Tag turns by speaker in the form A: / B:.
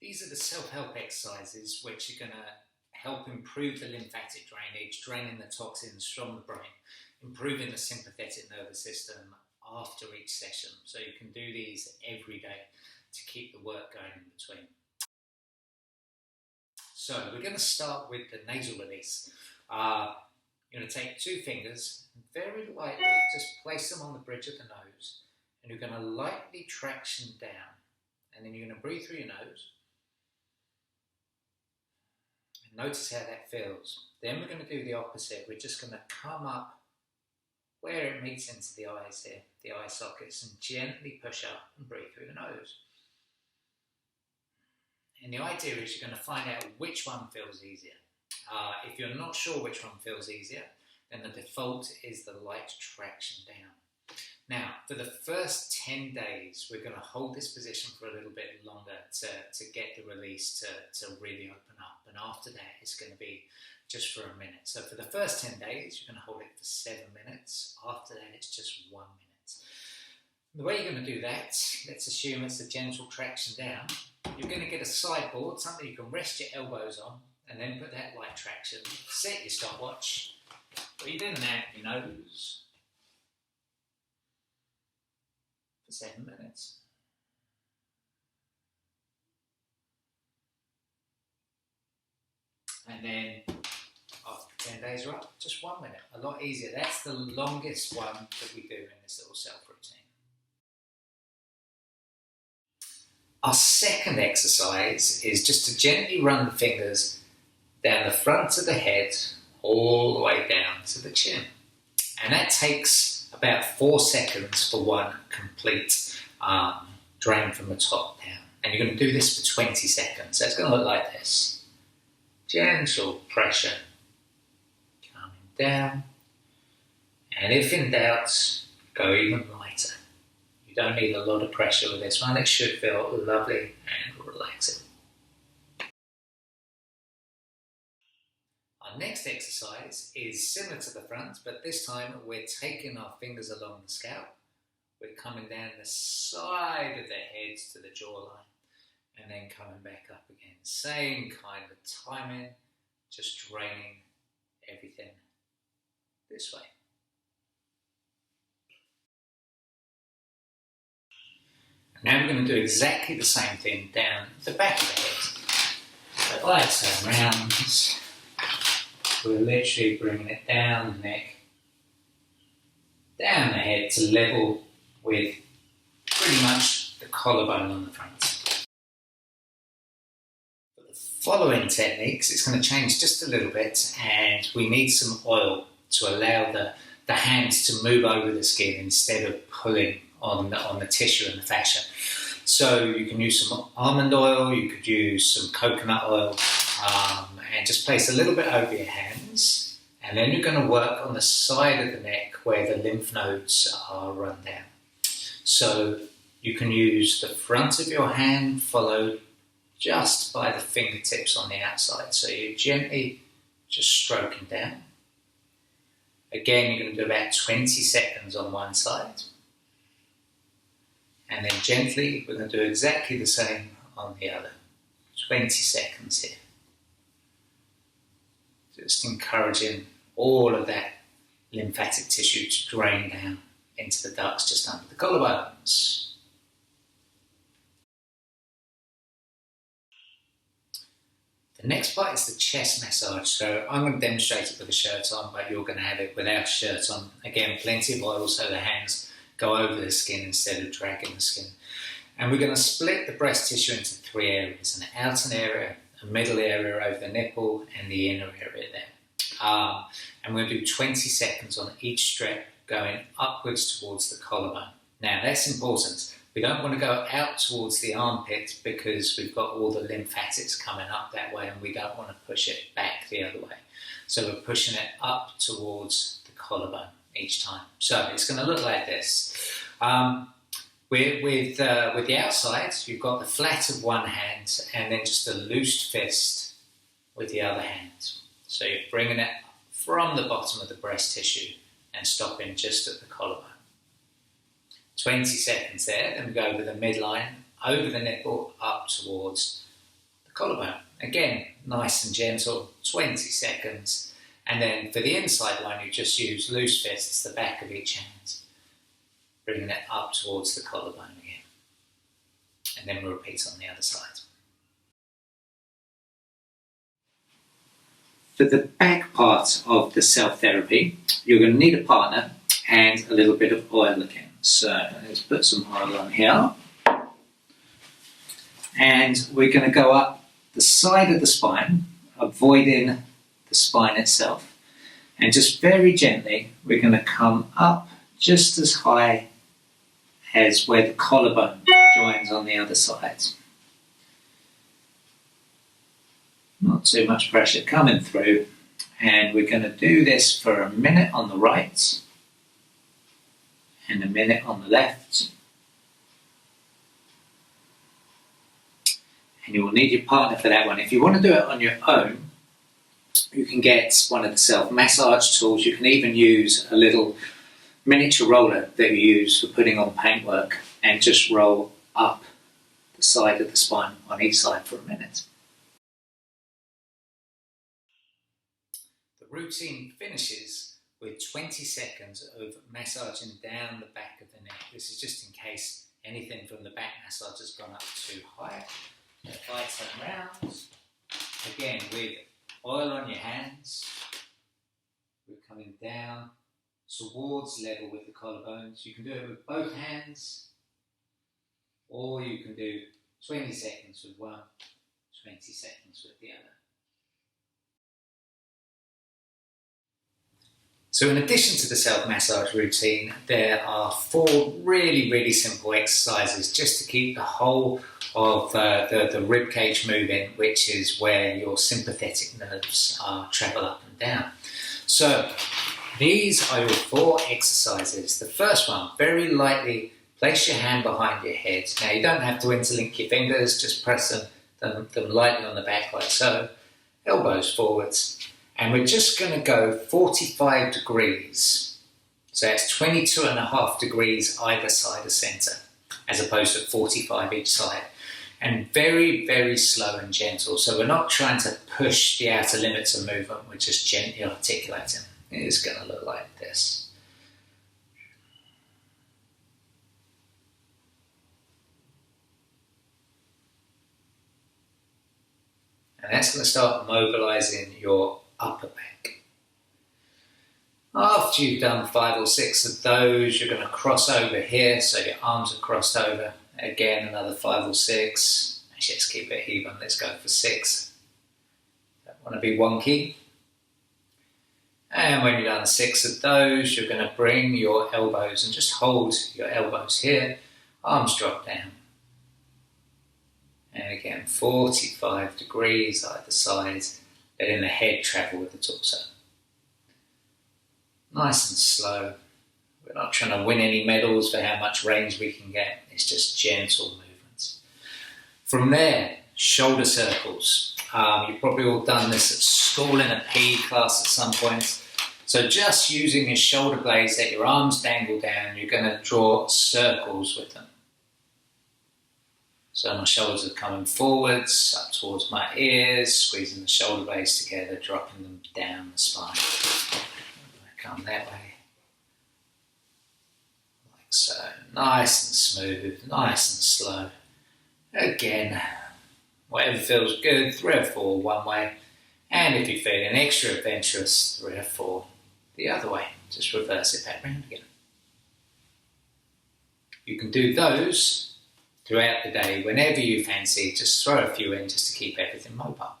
A: These are the self-help exercises which are going to help improve the lymphatic drainage, draining the toxins from the brain, improving the sympathetic nervous system after each session. So you can do these every day to keep the work going in between. So we're going to start with the nasal release. You're going to take two fingers, very lightly, just place them on the bridge of the nose, and you're going to lightly traction down. And then you're going to breathe through your nose. And notice how that feels. Then we're going to do the opposite. We're just going to come up where it meets into the eyes here, the eye sockets, and gently push up and breathe through the nose. And the idea is you're going to find out which one feels easier. If you're not sure which one feels easier, then the default is the light traction down. Now, for the first 10 days, we're going to hold this position for a little bit longer to get the release to really open up. And after that, it's going to be just for a minute. So for the first 10 days, you're going to hold it for 7 minutes. After that, it's just 1 minute. The way you're going to do that, let's assume it's a gentle traction down. You're going to get a sideboard, something you can rest your elbows on, and then put that light traction. Set your stopwatch. Breathe in and out your nose for 7 minutes. And then after 10 days are up, just 1 minute. A lot easier. That's the longest one that we do in this little self routine. Our second exercise is just to gently run the fingers down the front of the head all the way down to the chin. And that takes about 4 seconds for one complete drain from the top down. And you're going to do this for 20 seconds. So it's going to look like this. Gentle pressure coming down. And if in doubt, go even lighter. You don't need a lot of pressure with this one. It should feel lovely and relaxing. Our next exercise is similar to the front, but this time we're taking our fingers along the scalp. We're coming down the side of the head to the jawline and then coming back up again. Same kind of timing, just draining everything this way. Now we're going to do exactly the same thing down the back of the head. So if I turn around, we're literally bringing it down the neck, down the head to level with pretty much the collarbone on the front. For the following techniques, it's going to change just a little bit, and we need some oil to allow the hands to move over the skin instead of pulling on the tissue and the fascia. So you can use some almond oil, you could use some coconut oil, and just place a little bit over your hands, and then you're going to work on the side of the neck where the lymph nodes are run down. So you can use the front of your hand followed just by the fingertips on the outside. So you're gently just stroking down. Again, you're going to do about 20 seconds on one side. And then gently, we're going to do exactly the same on the other. 20 seconds here. Just encouraging all of that lymphatic tissue to drain down into the ducts just under the collarbones. The next part is the chest massage. So I'm going to demonstrate it with a shirt on, but you're going to have it without a shirt on. Again, plenty of oil so the hands go over the skin instead of dragging the skin. And we're going to split the breast tissue into 3 areas, an outer area, a middle area over the nipple, and the inner area there. And we're going to do 20 seconds on each strap going upwards towards the collarbone. Now that's important. We don't want to go out towards the armpit because we've got all the lymphatics coming up that way and we don't want to push it back the other way. So we're pushing it up towards the collarbone each time. So it's going to look like this. With the outside, you've got the flat of one hand and then just a loosed fist with the other hand. So you're bringing it from the bottom of the breast tissue and stopping just at the collarbone. 20 seconds there, then we go over the midline, over the nipple, up towards the collarbone. Again, nice and gentle, 20 seconds. And then for the inside one, you just use loose fists, the back of each hand, bringing it up towards the collarbone again. And then we'll repeat on the other side. For the back part of the self-therapy, you're going to need a partner and a little bit of oil again. So let's put some oil on here. And we're going to go up the side of the spine, avoiding the spine itself. And just very gently, we're going to come up just as high as where the collarbone joins on the other side. Not too much pressure coming through. And we're going to do this for a minute on the right and a minute on the left. And you will need your partner for that one. If you want to do it on your own, you can get one of the self-massage tools. You can even use a little miniature roller that you use for putting on paintwork and just roll up the side of the spine on each side for a minute. The routine finishes with 20 seconds of massaging down the back of the neck. This is just in case anything from the back massage has gone up too high. If I turn around, again with oil on your hands, we're coming down towards level with the collarbones. You can do it with both hands, or you can do 20 seconds with one, 20 seconds with the other. So in addition to the self-massage routine, there are 4 really simple exercises just to keep the whole of the rib cage moving, which is where your sympathetic nerves travel up and down. So these are your 4 exercises. The first one, very lightly place your hand behind your head. Now you don't have to interlink your fingers, just press them lightly on the back like so. Elbows forwards. And we're just going to go 45 degrees. So that's 22.5 degrees either side of centre, as opposed to 45 each side. And very slow and gentle. So we're not trying to push the outer limits of movement, we're just gently articulating. It is going to look like this. And that's going to start mobilising your upper back. After you've done 5 or 6 of those, you're going to cross over here, so your arms are crossed over. Again, another 5 or 6. Actually, let's keep it even. Let's go for 6. Don't want to be wonky. And when you've done 6 of those, you're going to bring your elbows and just hold your elbows here. Arms drop down. And again, 45 degrees either side, letting the head travel with the torso. Nice and slow. We're not trying to win any medals for how much range we can get. It's just gentle movements. From there, shoulder circles. You've probably all done this at school in a PE class at some point. So just using your shoulder blades, let your arms dangle down, you're going to draw circles with them. So my shoulders are coming forwards, up towards my ears, squeezing the shoulder blades together, dropping them down the spine. Come that way. Like so. Nice and smooth, nice and slow. Again, whatever feels good, 3 or 4 one way. And if you're feeling extra adventurous, 3 or 4 the other way. Just reverse it back round again. You can do those throughout the day, whenever you fancy, just throw a few in just to keep everything mobile.